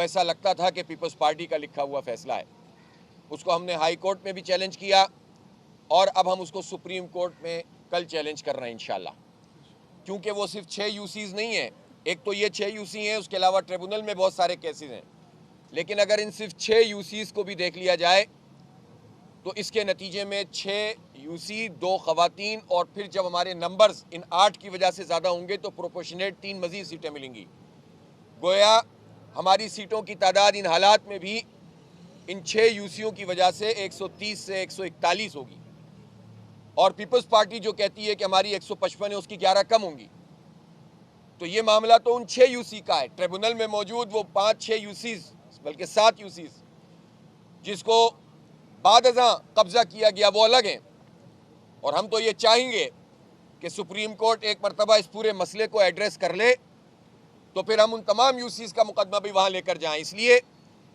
ऐसा लगता था कि पीपल्स पार्टी का लिखा हुआ फैसला है। उसको हमने हाई कोर्ट में भी चैलेंज किया और अब हम उसको सुप्रीम कोर्ट में कल चैलेंज कर रहे हैं इंशाल्लाह, क्योंकि वो सिर्फ 6 यूसीज नहीं है। एक तो ये 6 यूसी हैं, उसके अलावा ट्रिब्यूनल में बहुत सारे केसेस हैं। लेकिन अगर इन सिर्फ 6 यूसीज को भी देख लिया जाए तो इसके नतीजे में 6 यूसी, 2 खवातीन, और फिर जब हमारे नंबर्स इन 8 की वजह से ज़्यादा होंगे तो प्रोपोर्शनेट 3 मजीद सीटें मिलेंगी। गोया हमारी सीटों की तादाद इन हालात में भी इन 6 यूसीओं की वजह से 130 से 141 होगी, और पीपल्स पार्टी जो कहती है कि हमारी 155 है उसकी 11 कम होंगी। तो ये मामला तो उन 6 यूसी का है। ट्रिब्यूनल में मौजूद वो 5-6 यूसीज, बल्कि 7 यूसीज जिसको बादअज़ां कब्जा किया गया, वो अलग हैं। और हम तो ये चाहेंगे कि सुप्रीम कोर्ट एक मरतबा इस पूरे मसले को एड्रेस कर ले, तो फिर हम उन तमाम यूसीज का मुकदमा भी वहाँ लेकर जाएं, इसलिए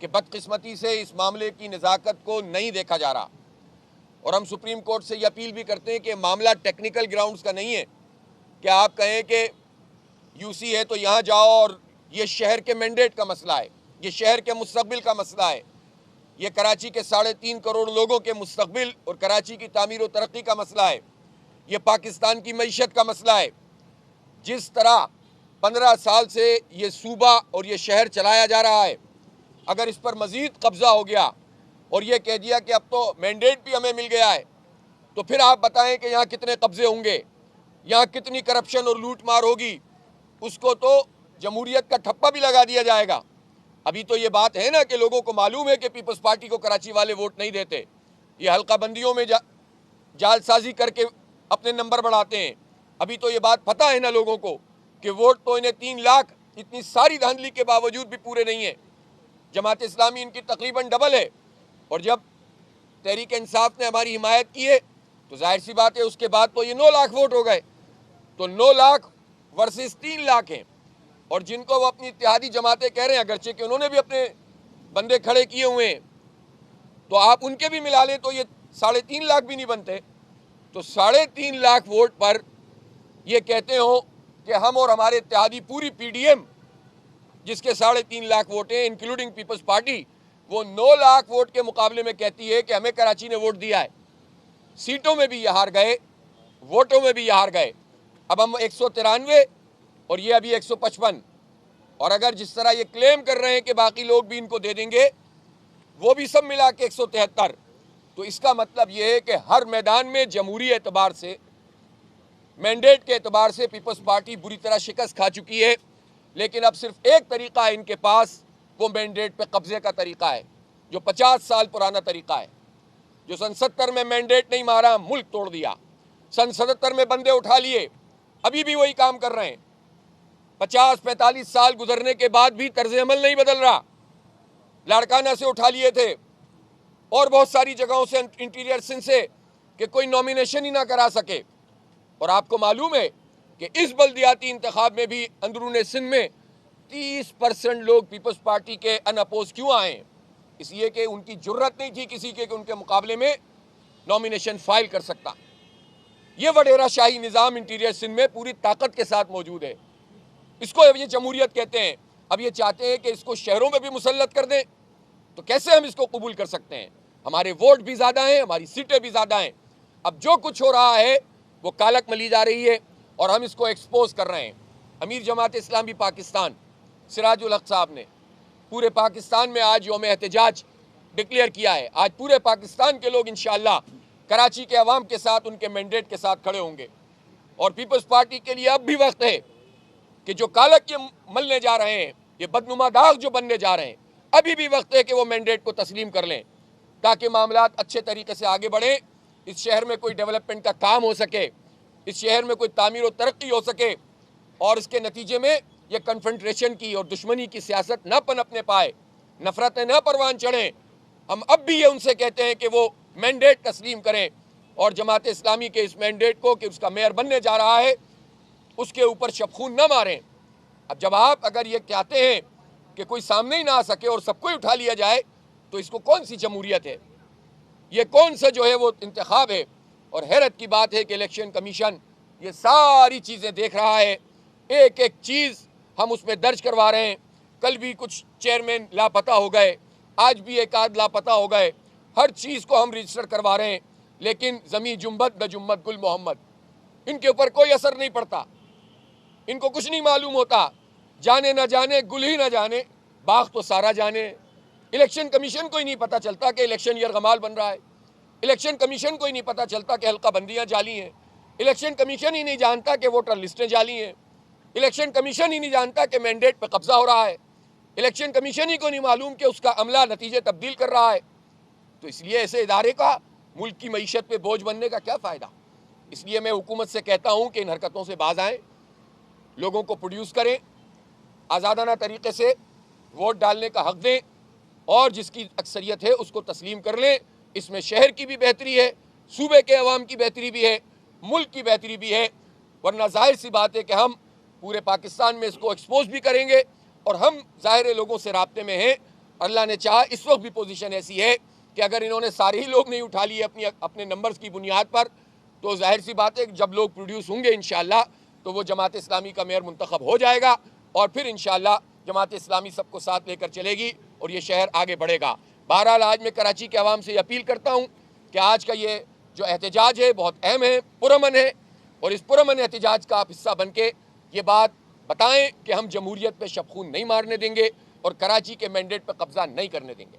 कि बदकिस्मती से इस मामले की नज़ाकत को नहीं देखा जा रहा। और हम सुप्रीम कोर्ट से ये अपील भी करते हैं कि मामला टेक्निकल ग्राउंड्स का नहीं है कि आप कहें कि यूसी है तो यहाँ जाओ, और ये शहर के मैंडेट का मसला है, ये शहर के मुस्तकबिल का मसला है, ये कराची के 3.5 करोड़ लोगों के मुस्तकबिल और कराची की तामीर व तरक्की का मसला है, ये पाकिस्तान की मईशत का मसला है। जिस तरह 15 साल से ये सूबा और ये शहर चलाया जा रहा है, अगर इस पर मज़ीद कब्ज़ा हो गया और ये कह दिया कि अब तो मैंडेट भी हमें मिल गया है, तो फिर आप बताएं कि यहाँ कितने कब्ज़े होंगे, यहाँ कितनी करप्शन और लूट मार होगी। उसको तो जमहूरियत का ठप्पा भी लगा दिया जाएगा। अभी तो ये बात है ना कि लोगों को मालूम है कि पीपल्स पार्टी को कराची वाले वोट नहीं देते, ये हल्का बंदियों में जालसाजी करके अपने नंबर बढ़ाते हैं। अभी तो ये बात पता है ना लोगों को कि वोट तो इन्हें 3 लाख, इतनी सारी धांधली के बावजूद भी पूरे नहीं है। जमात इस्लामी इनकी तकरीबन डबल है, और जब तहरीक इंसाफ ने हमारी हिमायत की है तो जाहिर सी बात है उसके बाद तो ये 9 लाख वोट हो गए। तो 9 लाख वर्सेस 3 लाख हैं, और जिनको वो अपनी इत्तेहादी जमातें कह रहे हैं, अगरचे कि उन्होंने भी अपने बंदे खड़े किए हुए हैं, तो आप उनके भी मिला लें तो ये 3.5 लाख भी नहीं बनते। तो 3.5 लाख वोट पर ये कहते हो कि हम और हमारे इत्तेहादी पूरी पीडीएम जिसके 3.5 लाख वोट हैं इंक्लूडिंग पीपल्स पार्टी, वो 9 लाख वोट के मुकाबले में कहती है कि हमें कराची ने वोट दिया है। सीटों में भी ये हार गए, वोटों में भी ये हार गए। अब हम 193 और ये अभी 155, और अगर जिस तरह ये क्लेम कर रहे हैं कि बाकी लोग भी इनको दे देंगे, वो भी सब मिला के 173, तो इसका मतलब ये है कि हर मैदान में जमहूरी एतबार से, मैंडेट के एतबार से पीपल्स पार्टी बुरी तरह शिकस्त खा चुकी है। लेकिन अब सिर्फ एक तरीका है इनके पास, वो मैंडेट पे कब्जे का तरीका है, जो 50 साल पुराना तरीका है। जो सन 70 में मैंडेट नहीं मारा, मुल्क तोड़ दिया। सन 77 में बंदे उठा लिए, अभी भी वही काम कर रहे हैं। 50-45 साल गुजरने के बाद भी तर्ज अमल नहीं बदल रहा। लाड़काना से उठा लिए थे और बहुत सारी जगहों से, इंटीरियर सिंध से, कि कोई नॉमिनेशन ही ना करा सके। और आपको मालूम है कि इस बल्दियाती इंतखाब में भी अंदरूनी सिंध में 30% लोग पीपल्स पार्टी के अनअपोज क्यों आए? इसलिए कि उनकी जुर्रत नहीं थी किसी के कि उनके मुकाबले में नॉमिनेशन फाइल कर सकता। ये वडेरा शाही निज़ाम इंटीरियर सिंध में पूरी ताकत के साथ मौजूद है। इसको ये जमहूरियत कहते हैं। अब ये चाहते हैं कि इसको शहरों में भी मुसल्लत कर दें, तो कैसे हम इसको कबूल कर सकते हैं? हमारे वोट भी ज़्यादा हैं, हमारी सीटें भी ज़्यादा हैं। अब जो कुछ हो रहा है वो कालक मली जा रही है और हम इसको एक्सपोज कर रहे हैं। अमीर जमात इस्लामी पाकिस्तान सिराजुल हक साहब ने पूरे पाकिस्तान में आज यौम एहतजाज डिक्लेयर किया है। आज पूरे पाकिस्तान के लोग इंशाअल्लाह कराची के अवाम के साथ, उनके मैंडेट के साथ खड़े होंगे। और पीपल्स पार्टी के लिए अब भी वक्त है कि जो कालक ये मलने जा रहे हैं, ये बदनुमा दाग जो बनने जा रहे हैं, अभी भी वक्त है कि वो मैंडेट को तस्लीम कर लें, ताकि मामलात अच्छे तरीके से आगे बढ़ें, इस शहर में कोई डेवलपमेंट का काम हो सके, इस शहर में कोई तामीर और तरक्की हो सके, और इसके नतीजे में ये कन्फ्रंट्रेशन की और दुश्मनी की सियासत न पनपने पाए, नफरतें न परवान चढ़ें। हम अब भी ये उनसे कहते हैं कि वो मैंडेट तस्लीम करें और जमात इस्लामी के इस मैंडेट को, कि उसका मेयर बनने जा रहा है, उसके ऊपर शबखून न मारें। अब जब आप अगर ये कहते हैं कि कोई सामने ही ना आ सके और सबको ही उठा लिया जाए, तो इसको कौन सी जमहूरियत है? ये कौन सा जो है वो इंतखाब है? और हैरत की बात है कि इलेक्शन कमीशन ये सारी चीज़ें देख रहा है, एक एक चीज़ हम उसमें दर्ज करवा रहे हैं। कल भी कुछ चेयरमैन लापता हो गए, आज भी एक आध लापता हो गए। हर चीज़ को हम रजिस्टर करवा रहे हैं, लेकिन ज़मी जुम्बद न जुम्बद गुल मोहम्मद, इनके ऊपर कोई असर नहीं पड़ता। इनको कुछ नहीं मालूम होता, जाने ना जाने गुल ही ना जाने, बाग तो सारा जाने। इलेक्शन कमीशन को ही नहीं पता चलता कि इलेक्शन यरगमाल बन रहा है। इलेक्शन कमीशन को ही नहीं पता चलता कि हल्का बंदियाँ जाली हैं। इलेक्शन कमीशन ही नहीं जानता कि वोटर लिस्टें जाली हैं। इलेक्शन कमीशन ही नहीं जानता कि मैंडेट पर कब्जा हो रहा है। इलेक्शन कमीशन ही को नहीं मालूम कि उसका अमला नतीजे तब्दील कर रहा है। तो इसलिए ऐसे इदारे का मुल्क की मईशत पे बोझ बनने का क्या फ़ायदा। इसलिए मैं हुकूमत से कहता हूँ कि इन हरकतों से बाज आएँ, लोगों को प्रोड्यूस करें, आज़ादाना तरीके से वोट डालने का हक दें और जिसकी अक्सरियत है उसको तस्लीम कर लें। इसमें शहर की भी बेहतरी है, सूबे के अवाम की बेहतरी भी है, मुल्क की बेहतरी भी है। वरना जाहिर सी बात है कि हम पूरे पाकिस्तान में इसको एक्सपोज भी करेंगे और हम ज़ाहिर लोगों से राब्ते में हैं। अल्लाह ने चाहा इस वक्त भी पोजीशन ऐसी है कि अगर इन्होंने सारे ही लोग नहीं उठा लिए अपने नंबर्स की बुनियाद पर, तो जाहिर सी बात है कि जब लोग प्रोड्यूस होंगे इंशाअल्लाह तो वो जमात इस्लामी का मेयर मुंतखब हो जाएगा और फिर इंशाअल्लाह जमात इस्लामी सबको साथ लेकर चलेगी और ये शहर आगे बढ़ेगा। बहरहाल आज मैं कराची के अवाम से अपील करता हूँ कि आज का ये जो एहतजाज है बहुत अहम है, पुरअमन है, और इस पुरअमन एहतजाज का आप हिस्सा बन के ये बात बताएं कि हम जमहूरियत पे शबखून नहीं मारने देंगे और कराची के मैंडेट पर कब्जा नहीं करने देंगे।